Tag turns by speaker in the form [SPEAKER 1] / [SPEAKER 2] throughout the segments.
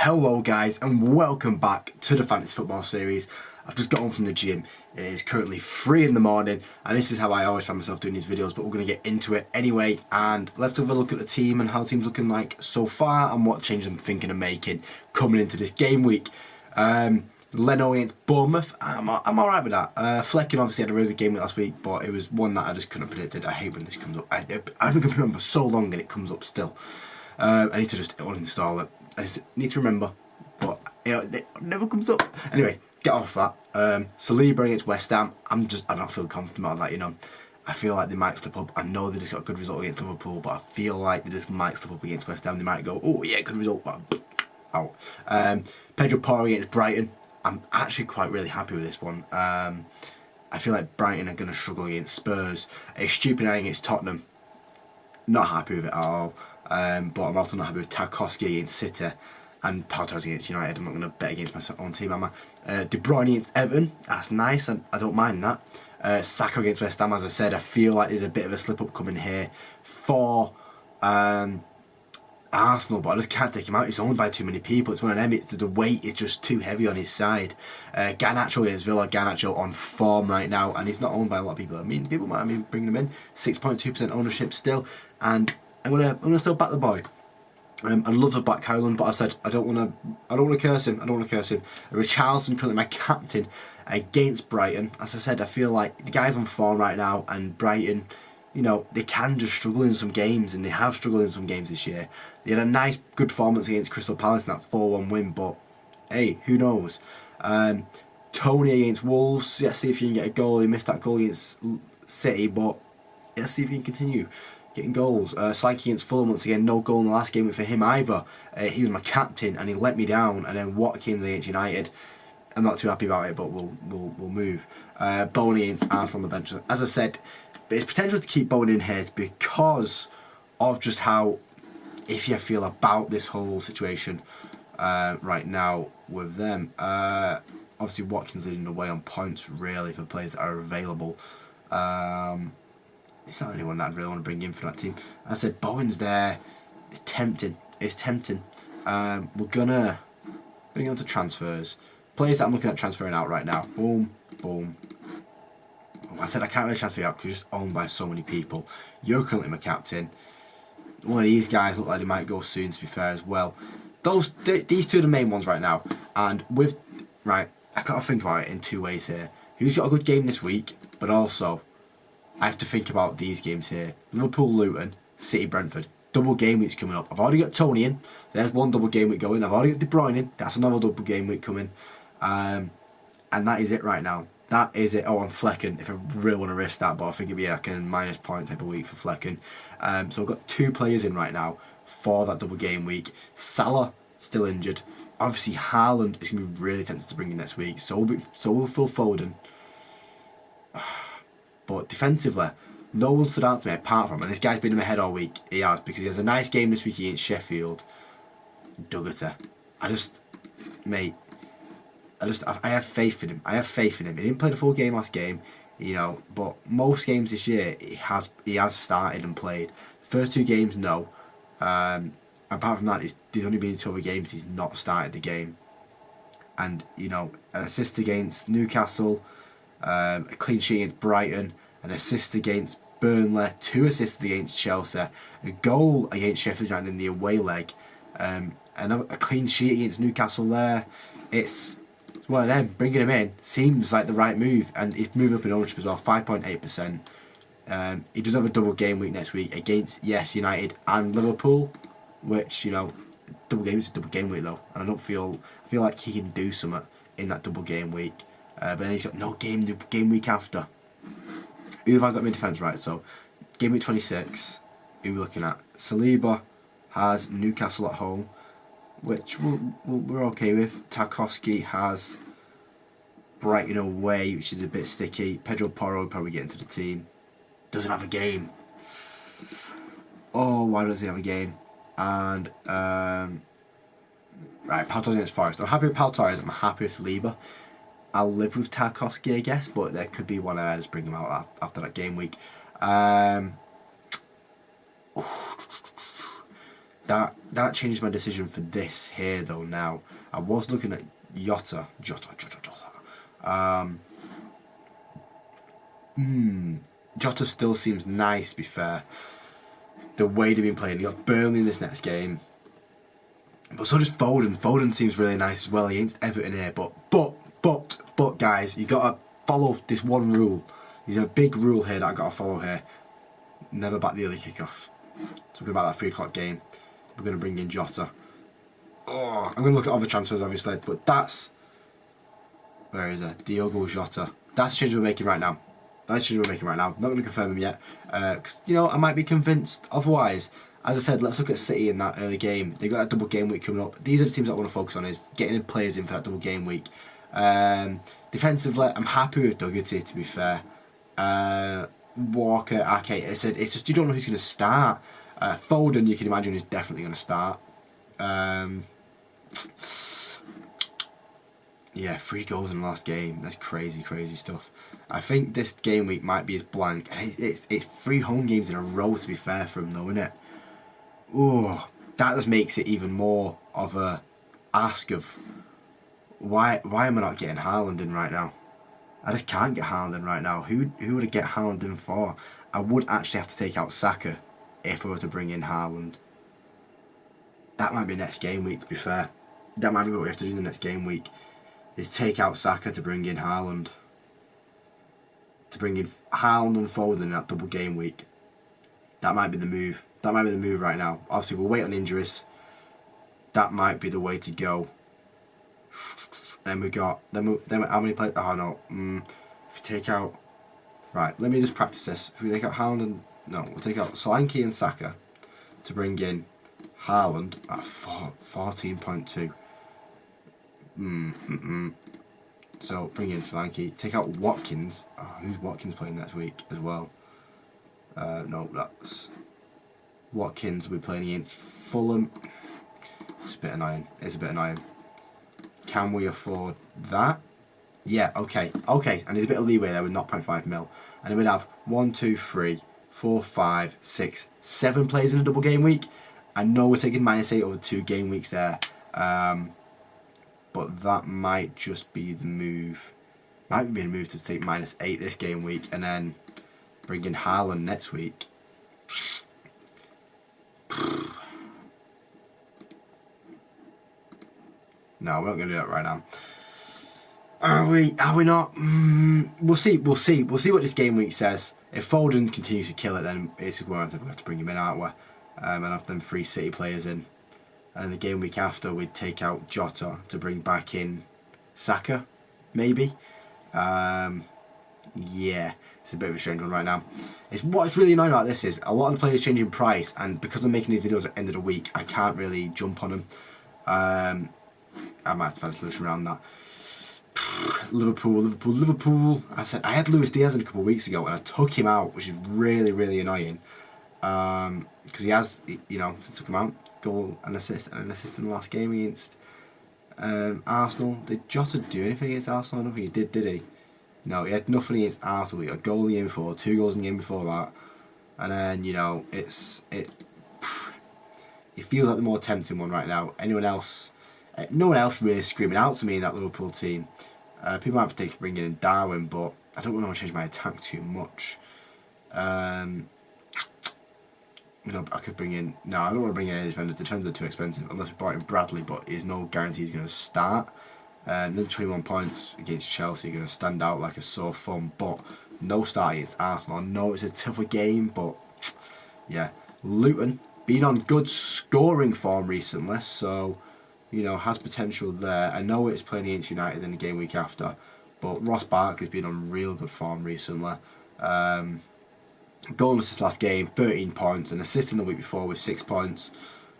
[SPEAKER 1] Hello guys and welcome back to the Fantasy Football series. I've just got home from the gym. It is currently 3 in the morning and this is how I always find myself doing these videos, but we're going to get into it anyway, and let's have a look at the team and how the team's looking like so far and what changes I'm thinking of making coming into this game week. Leno against Bournemouth, I'm alright with that. Flecken obviously had a really good game last week, but it was one that I just couldn't have predicted. I hate when this comes up. I've been going to be on for so long and it comes up still. I need to just uninstall it. I just need to remember, but it never comes up. Anyway, get off that. Saliba against West Ham. I don't feel confident about that, I feel like they might slip up. I know they just got a good result against Liverpool, but I feel like they just might slip up against West Ham. They might go, oh yeah, good result, but out. Pedro Porro against Brighton. I'm actually quite really happy with this one. I feel like Brighton are going to struggle against Spurs. A stupid eye against Tottenham. Not happy with it at all. But I'm also not happy with Tarkowski against City and Pau Torres against United. I'm not going to bet against my own team, am I? De Bruyne against Everton. That's nice, and I don't mind that. Saka against West Ham, as I said, I feel like there's a bit of a slip up coming here for Arsenal, but I just can't take him out. He's owned by too many people. It's one of them. The weight is just too heavy on his side. Garnacho against Villa. Garnacho on form right now, and he's not owned by a lot of people. I mean, people might bring him in. 6.2% ownership still, and I'm gonna still back the boy. I'd love to back Howland, but I said I don't want to curse him. Richarlison currently my captain against Brighton. As I said, I feel like the guy's on form right now, and Brighton, they can just struggle in some games, and they have struggled in some games this year. They had a nice, good performance against Crystal Palace in that 4-1 win, but hey, who knows? Tony against Wolves. Let's see if you can get a goal. He missed that goal against City, but let's see if he can continue getting goals. Slanky against Fulham, once again, no goal in the last game for him either. He was my captain and he let me down. And then Watkins against United. I'm not too happy about it, but we'll move. Bowen against Arsenal on the bench. As I said, there's potential to keep Bowen in here because of just how iffy I feel about this whole situation right now with them. Obviously, Watkins leading the way on points really for players that are available. It's not anyone that I'd really want to bring in for that team. As I said, Bowen's there. It's tempting. We're gonna bring on to transfers. Players that I'm looking at transferring out right now. Boom, boom. I said I can't really transfer out because you're just owned by so many people. You're currently my captain. One of these guys look like they might go soon, to be fair, as well. These two are the main ones right now. And I've got to think about it in two ways here. Who's got a good game this week, but also I have to think about these games here. Liverpool, Luton, City, Brentford. Double game weeks coming up. I've already got Tony in. There's one double game week going. I've already got De Bruyne in. That's another double game week coming. And that is it right now. That is it. Oh, and Flecken, if I really want to risk that, but I think it'd be like a minus point type of week for Flecken. So I've got 2 players in right now for that double game week. Salah, still injured. Obviously, Haaland is going to be really tempted to bring in next week. So will Phil Foden. But defensively, no one stood out to me apart from, and this guy's been in my head all week. He has, because he has a nice game this week against Sheffield. Dougherty. I have faith in him. He didn't play the full game last game, but most games this year he has started and played. The first 2 games, no. Apart from that, there's only been 2 other games he's not started the game. And an assist against Newcastle, a clean sheet against Brighton, an assist against Burnley, 2 assists against Chelsea, a goal against Sheffield United in the away leg, and a clean sheet against Newcastle there. It's one of them. Bringing him in seems like the right move, and he's moving up in ownership as well, 5.8%. He does have a double game week next week against United and Liverpool, which double game is a double game week though, and I feel like he can do something in that double game week. But then he's got no game week after. Who have I got in my defence? Right, so game week 26, who are we looking at? Saliba has Newcastle at home, which we're okay with. Tarkowski has Brighton away, which is a bit sticky. Pedro Porro will probably get into the team. Doesn't have a game. Oh, why does he have a game? And right, Pau Torres against Forest. I'm happy with Pau Torres. I'm happy with Saliba. I'll live with Tarkowski, I guess, but there could be one I just bring him out after that game week. That changed my decision for this here though. Now I was looking at Jota. Jota still seems nice, to be fair. The way they've been playing, you got Burnley in this next game, but so does Foden. Foden seems really nice as well against Everton here. But guys, you gotta follow this one rule. There's a big rule here that I gotta follow here. Never back the early kickoff. Talking about that 3 o'clock game, we're gonna bring in Jota. Oh, I'm gonna look at other transfers obviously, but that's where is it? Diogo Jota. That's the change we're making right now. That's the change we're making right now. Not going to confirm him yet, because you know I might be convinced otherwise. As I said, let's look at City in that early game. They've got that double game week coming up. These are the teams I want to focus on, is getting players in for that double game week. Defensively, I'm happy with Dougherty, to be fair. Walker, Ake, it's just you don't know who's going to start. Foden, you can imagine, is definitely going to start. Yeah, 3 goals in the last game. That's crazy stuff. I think this game week might be as blank. It's 3 home games in a row, to be fair for him though, isn't it? Oh, that just makes it even more of a ask of why am I not getting Haaland in right now? I just can't get Haaland in right now. Who would I get Haaland in for? I would actually have to take out Saka if I were to bring in Haaland. That might be next game week, to be fair. That might be what we have to do in the next game week, is take out Saka to bring in Haaland. To bring in Haaland and Foden in that double game week. That might be the move. That might be the move right now. Obviously, we'll wait on injuries. That might be the way to go. Then we got... Then how many players... Oh, no. If we take out... Right, let me just practice this. If we take out Haaland and... No, we'll take out Solanke and Saka to bring in Haaland at 14.2. So bring in Solanke. Take out Watkins. Oh, who's Watkins playing next week as well? No, that's... Watkins will be playing against Fulham. It's a bit annoying. It's a bit annoying. Can we afford that? Yeah, okay. And there's a bit of leeway there with 0.5 mil. And then we'd have 1, 2, 3, 4, 5, 6, 7 players in a double game week. I know we're taking -8 over 2 game weeks there. But that might just be the move. Might be a move to take -8 this game week and then bring in Haaland next week. No, we're not going to do that right now. Are we? Are we not? We'll see. We'll see what this game week says. If Foden continues to kill it, then it's going to have to bring him in, aren't we? And have them 3 City players in. And the game week after, we'd take out Jota to bring back in Saka, maybe. Yeah, it's a bit of a strange one right now. What's really annoying about this is a lot of the players changing price, and because I'm making these videos at the end of the week, I can't really jump on them. I might have to find a solution around that. Liverpool. I said I had Luis Diaz in a couple of weeks ago, and I took him out, which is really annoying. Because he has, you know, took him out. Goal and assist in the last game against Arsenal. Did Jota do anything against Arsenal? I don't think he did he? No, he had nothing against Arsenal. He got a goal in the game before, 2 goals in the game before that, and then you know it feels like the more tempting one right now. Anyone else? No one else really screaming out to me in that Liverpool team. People might have to bring in Darwin, but I don't want to change my attack too much. You know, I could bring in... No, I don't want to bring in any defenders. The defenders are too expensive, unless we brought in Bradley, but there's no guarantee he's going to start. And then 21 points against Chelsea, going to stand out like a sore thumb, but no start against Arsenal. I know it's a tougher game, but yeah. Luton, been on good scoring form recently, so, you know, has potential there. I know it's playing against United in the game week after, but Ross Barkley's been on real good form recently. Goal and assist last game, 13 points, and assist in the week before with 6 points.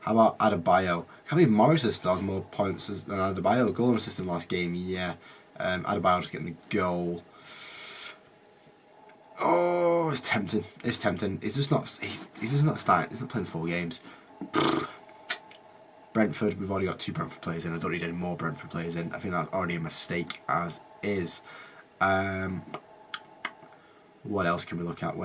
[SPEAKER 1] How about Adebayo? Can't believe Morris has still more points than Adebayo. Goal and assist in the last game, yeah. Adebayo just getting the goal. Oh, it's tempting. It's tempting. It's just not. He's just not starting. He's not playing full games. Brentford. We've already got 2 Brentford players in. I don't need any more Brentford players in. I think that's already a mistake as is. What else can we look at?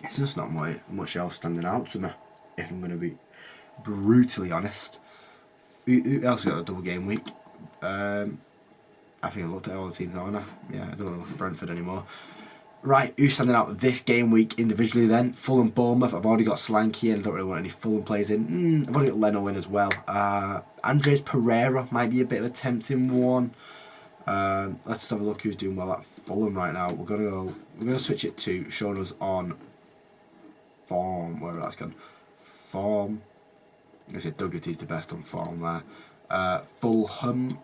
[SPEAKER 1] It's just not much else standing out to me, if I'm going to be brutally honest. Who else got a double game week? I think I looked at all the teams now, haven't I? Yeah, I don't want to look at Brentford anymore. Right, who's standing out this game week individually then? Fulham, Bournemouth. I've already got Slanky in. I don't really want any Fulham players in. I've already got Leno in as well. Andres Pereira might be a bit of a tempting one. Let's just have a look who's doing well at Fulham right now. We're gonna switch it to showing us on form. Wherever that's gone. Form. I said Dougherty's the best on form there. Fulham.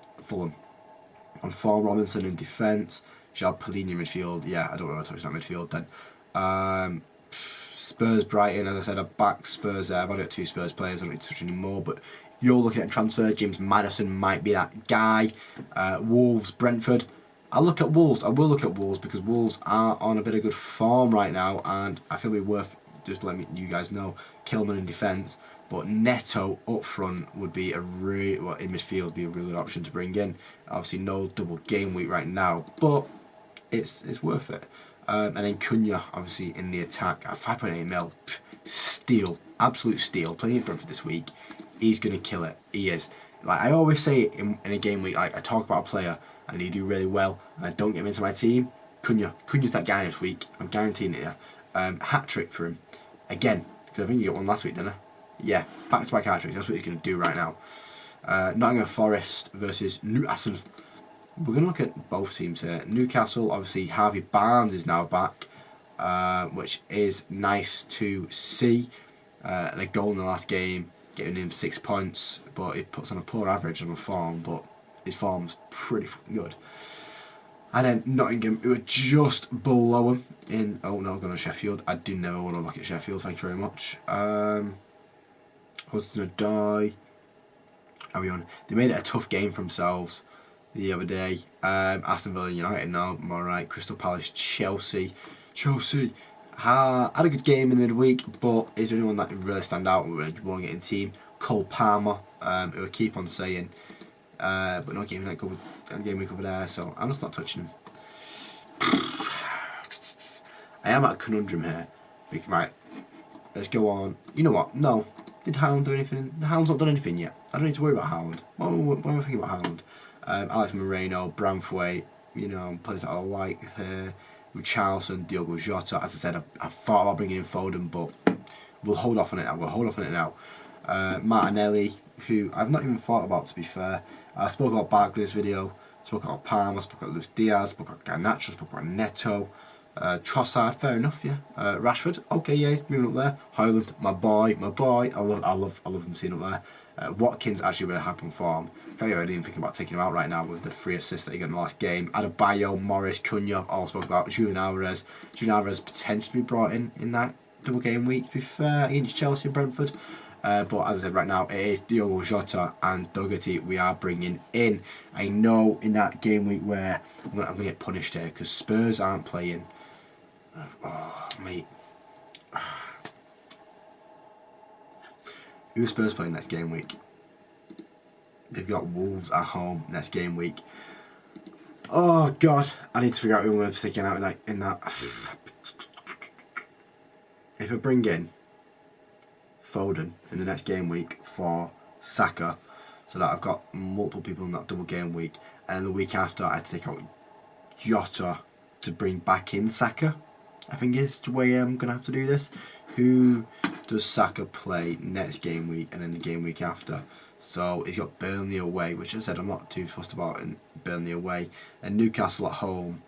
[SPEAKER 1] On form, Robinson in defence. João Palhinha in midfield. Yeah, I don't want to touch that midfield then. Spurs, Brighton. As I said, I back Spurs there. I've only got 2 Spurs players. I don't need to touch any more. But if you're looking at transfer, James Maddison might be that guy. Wolves, Brentford. I will look at Wolves because Wolves are on a bit of good form right now, and I feel it'd be worth just letting you guys know. Kilman in defence. But Neto up front would be in midfield would be a really good option to bring in. Obviously, no double game week right now, but it's worth it. And then Cunha, obviously, in the attack at 5.8 mil, steal, absolute steal. Plenty of Brentford this week. He's gonna kill it. He is. Like I always say in a game week, like I talk about a player and he do really well, and I don't get him into my team. Cunha's that guy this week. I'm guaranteeing it. Hat trick for him again, because I think you got one last week, didn't I? Yeah, back-to-back hat tricks. That's what he's going to do right now. Nottingham Forest versus Newcastle. We're going to look at both teams here. Newcastle, obviously, Harvey Barnes is now back, which is nice to see. And a goal in the last game, getting him 6 points, but it puts on a poor average on the form, but his form's pretty fucking good. And then Nottingham, who are just below him in... Oh no, going to Sheffield. I do never want to look at Sheffield, thank you very much. Hudson Odoi. Are we on? They made it a tough game for themselves the other day. Aston Villa, United, no, I'm alright. Crystal Palace, Chelsea had a good game in the midweek, but is there anyone that can really stand out and really want to get in the team? Cole Palmer, who I keep on saying, but not giving that good game week over there, so I'm just not touching him. I am at a conundrum here. Right, let's go on. You know what? No. Did Haaland do anything? The Haaland's not done anything yet. I don't need to worry about Haaland. What am I thinking about Haaland? Alex Moreno, Branthwaite, players that I like here. Richarlison, Diogo Jota. As I said, I thought about bringing in Foden, but we'll hold off on it now. Martinelli, who I've not even thought about, to be fair. I spoke about Barkley's video, spoke about Palmer, spoke about Luis Diaz, spoke about Garnacho, spoke about Neto. Trossard, fair enough, yeah. Rashford, okay, yeah, he's moving up there. Haaland, my boy. I love him seeing up there. Watkins actually really happy in form. Can't even think about taking him out right now with the 3 assists that he got in the last game. Adebayo, Morris, Cunha, all spoke about. Julian Alvarez potentially brought in that double game week, to be fair, against Chelsea and Brentford. But as I said, right now it is Diogo Jota and Dougherty we are bringing in. I know in that game week where I'm going to get punished here because Spurs aren't playing. Oh, mate. Who's Spurs playing next game week? They've got Wolves at home next game week. Oh God, I need to figure out who I'm going to be sticking out in that. If I bring in Foden in the next game week for Saka, so that I've got multiple people in that double game week, and the week after I had to take out Jota to bring back in Saka, I think is the way I'm going to have to do this. Who does Saka play next game week and then the game week after? So he's got Burnley away, which I said I'm not too fussed about, in Burnley away, and Newcastle at home,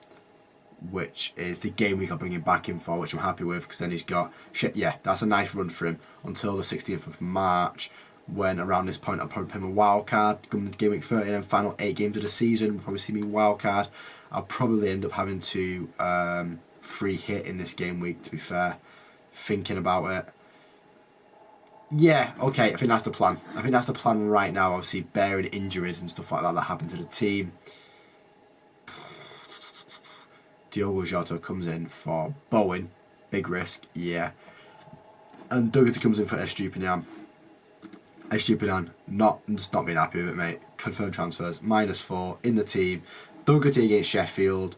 [SPEAKER 1] which is the game week I'll bring him back in for, which I'm happy with, because then he's got yeah, that's a nice run for him until the 16th of March, when around this point I'll probably play my wild card, coming to game week 30 and final 8 games of the season. We'll probably see me wild card. I'll probably end up having to free hit in this game week, to be fair, thinking about it. Yeah, okay, I think that's the plan. I think that's the plan right now, obviously bearing injuries and stuff like that happen to the team. Diogo Jota comes in for Bowen, big risk, yeah. And Dougherty comes in for Estupiñán. Just not being happy with it, mate. Confirmed transfers, -4 in the team. Dougherty against Sheffield.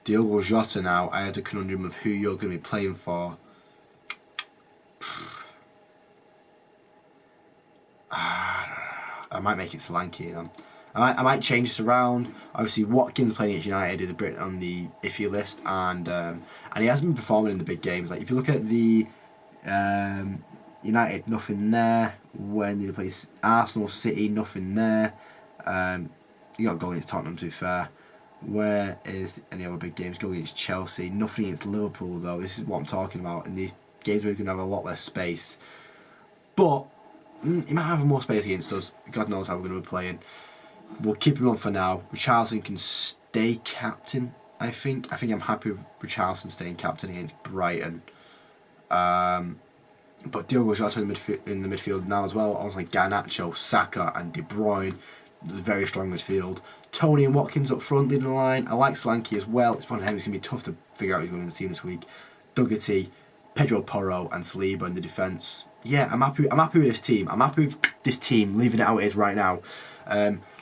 [SPEAKER 1] Diogo Jota now. I had a conundrum of who you're going to be playing for. I might make it Solanke, you know. I might change this around. Obviously, Watkins playing against United is a bit on the iffy list, and he hasn't been performing in the big games. Like if you look at the United, nothing there. When they play Arsenal, City, nothing there. You got a goal against Tottenham, to be fair. Where is any other big games? Goal against Chelsea, nothing against Liverpool though. This is what I'm talking about. In these games where you're going to have a lot less space, but he might have more space against us. God knows how we're going to be playing. We'll keep him on for now. Richarlison can stay captain, I think. I think I'm happy with Richarlison staying captain against Brighton. But Diogo Jota in the midfield now as well. Obviously Garnacho, Saka and De Bruyne. There's a very strong midfield. Tony and Watkins up front leading the line. I like Solanke as well. It's one of them. It's going to be tough to figure out who's going in the team this week. Dougherty, Pedro Porro and Saliba in the defence. Yeah, I'm happy with this team. I'm happy with this team, leaving it how it is right now.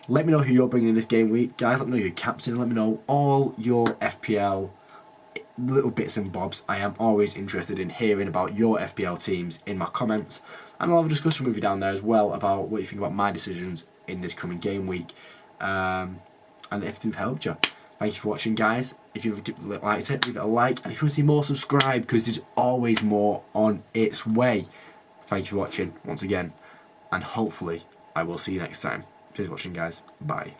[SPEAKER 1] Let me know who you're bringing in this game week. Guys, let me know who your captain. Let me know all your FPL little bits and bobs. I am always interested in hearing about your FPL teams in my comments. And I'll have a discussion with you down there as well about what you think about my decisions in this coming game week. And if they've helped you. Thank you for watching, guys. If you've liked it, leave it a like. And if you want to see more, subscribe, because there's always more on its way. Thank you for watching once again. And hopefully, I will see you next time. Cheers for watching, guys. Bye.